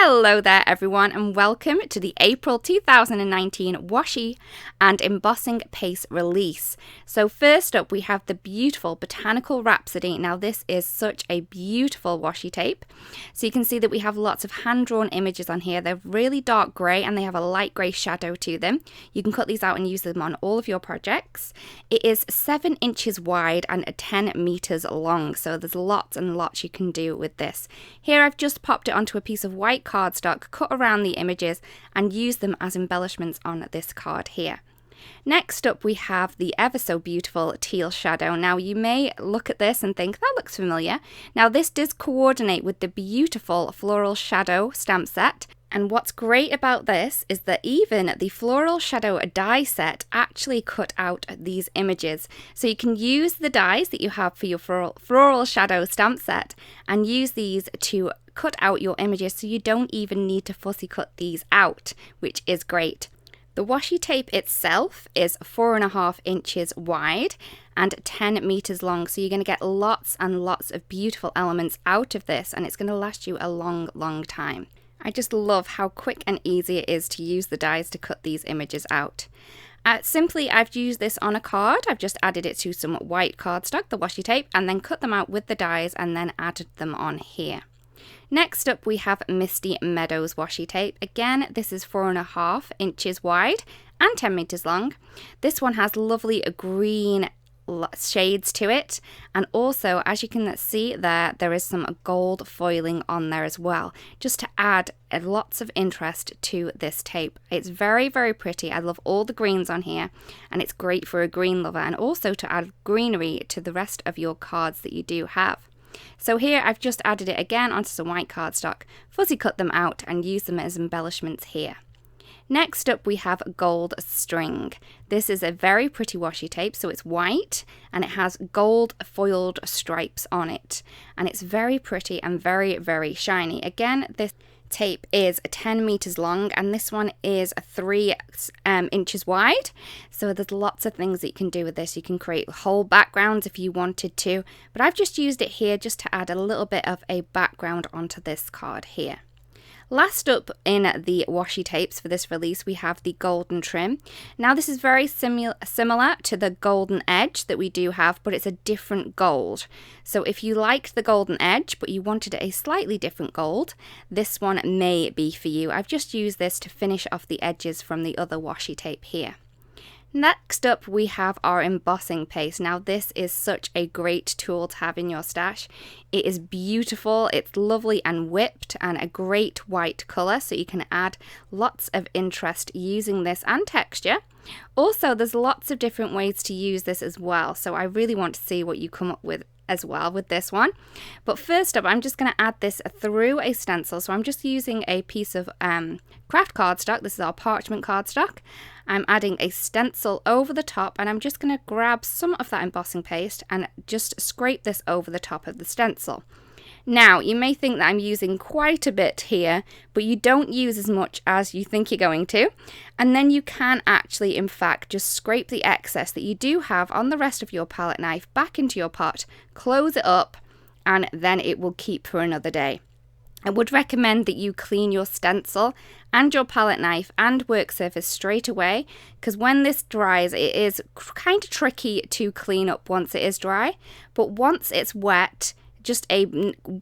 Hello there everyone and welcome to the April 2019 Washi and Embossing Paste release. So first up we have the beautiful Botanical Rhapsody. Now this is such a beautiful washi tape. So you can see that we have lots of hand-drawn images on here. They're really dark grey and they have a light grey shadow to them. You can cut these out and use them on all of your projects. It is 7 inches wide and 10 meters long, so there's lots and lots you can do with this. Here I've just popped it onto a piece of white cardstock, cut around the images and use them as embellishments on this card here. Next up we have the ever so beautiful teal shadow. Now you may look at this and think that looks familiar. Now this does coordinate with the beautiful floral shadow stamp set. And what's great about this is that even the floral shadow die set actually cut out these images. So you can use the dies that you have for your floral shadow stamp set and use these to cut out your images, so you don't even need to fussy cut these out, which is great. The washi tape itself is 4.5 inches wide and 10 meters long, so you're going to get lots and lots of beautiful elements out of this, and it's going to last you a long time. I just love how quick and easy it is to use the dies to cut these images out. Simply, I've used this on a card. I've just added it to some white cardstock, the washi tape, and then cut them out with the dies and then added them on here. Next up we have Misty Meadows washi tape. Again, this is 4.5 inches wide and 10 meters long. This one has lovely green shades to it, and also as you can see there is some gold foiling on there as well, just to add lots of interest to this tape. It's very pretty. I love all the greens on here, and it's great for a green lover and also to add greenery to the rest of your cards that you do have. So here I've just added it again onto some white cardstock, fussy cut them out and use them as embellishments here. Next up we have gold string. This is a very pretty washi tape, so it's white and it has gold foiled stripes on it, and it's very pretty and very shiny. Again, this tape is 10 meters long and this one is 3 inches wide, so there's lots of things that you can do with this. You can create whole backgrounds if you wanted to, but I've just used it here just to add a little bit of a background onto this card here. Last up in the washi tapes for this release we have the golden trim. Now this is very similar to the golden edge that we do have, but it's a different gold. So if you liked the golden edge but you wanted a slightly different gold, this one may be for you. I've just used this to finish off the edges from the other washi tape here. Next up we have our embossing paste. Now this is such a great tool to have in your stash. It is beautiful, it's lovely and whipped and a great white colour, so you can add lots of interest using this and texture. Also there's lots of different ways to use this as well, so I really want to see what you come up with as well with this one. But first up I'm just going to add this through a stencil. So I'm just using a piece of craft cardstock. This is our parchment cardstock. I'm adding a stencil over the top and I'm just going to grab some of that embossing paste and just scrape this over the top of the stencil. Now you may think that I'm using quite a bit here, but you don't use as much as you think you're going to, and then you can actually in fact just scrape the excess that you do have on the rest of your palette knife back into your pot, close it up, and then it will keep for another day. I would recommend that you clean your stencil and your palette knife and work surface straight away, because when this dries it is kind of tricky to clean up once it is dry, but once it's wet just a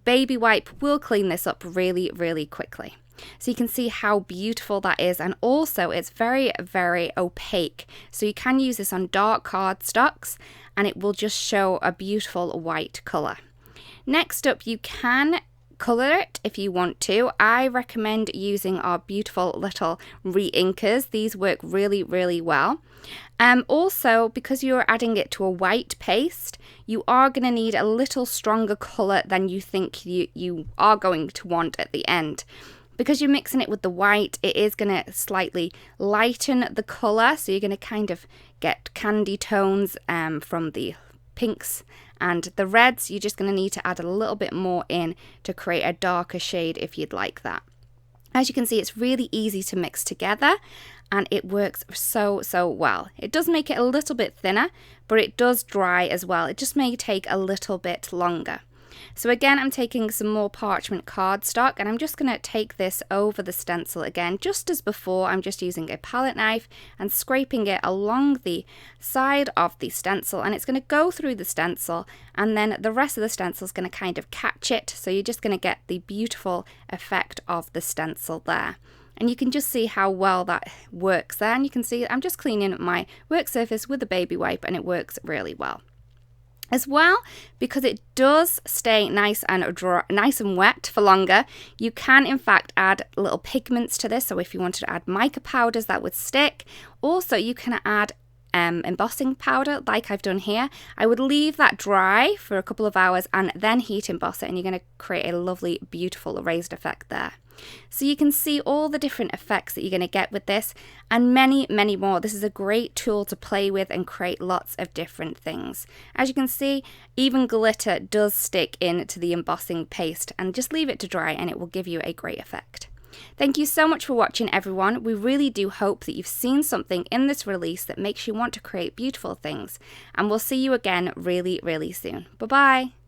baby wipe will clean this up really quickly. So you can see how beautiful that is, and also it's very opaque, so you can use this on dark cardstocks and it will just show a beautiful white colour. Next up you can colour it if you want to. I recommend using our beautiful little re-inkers. These work really well. Also, because you're adding it to a white paste, you are going to need a little stronger colour than you think you are going to want at the end. Because you're mixing it with the white, it is going to slightly lighten the colour, so you're going to kind of get candy tones from the pinks, and the reds you're just going to need to add a little bit more in to create a darker shade if you'd like that. As you can see, it's really easy to mix together and it works so well. It does make it a little bit thinner, but it does dry as well. It just may take a little bit longer. So again, I'm taking some more parchment cardstock and I'm just going to take this over the stencil again, just as before. I'm just using a palette knife and scraping it along the side of the stencil, and it's going to go through the stencil, and then the rest of the stencil is going to kind of catch it. So you're just going to get the beautiful effect of the stencil there. And you can just see how well that works there. And you can see I'm just cleaning my work surface with a baby wipe, and it works really well. As well, because it does stay nice and dry, nice and wet for longer, you can in fact add little pigments to this. So if you wanted to add mica powders, that would stick. Also, you can add embossing powder like I've done here. I would leave that dry for a couple of hours and then heat emboss it, and you're going to create a lovely, beautiful raised effect there. So you can see all the different effects that you're going to get with this, and many, many more. This is a great tool to play with and create lots of different things. As you can see, even glitter does stick into the embossing paste, and just leave it to dry and it will give you a great effect. Thank you so much for watching, everyone. We really do hope that you've seen something in this release that makes you want to create beautiful things, and we'll see you again really, really soon. Bye-bye.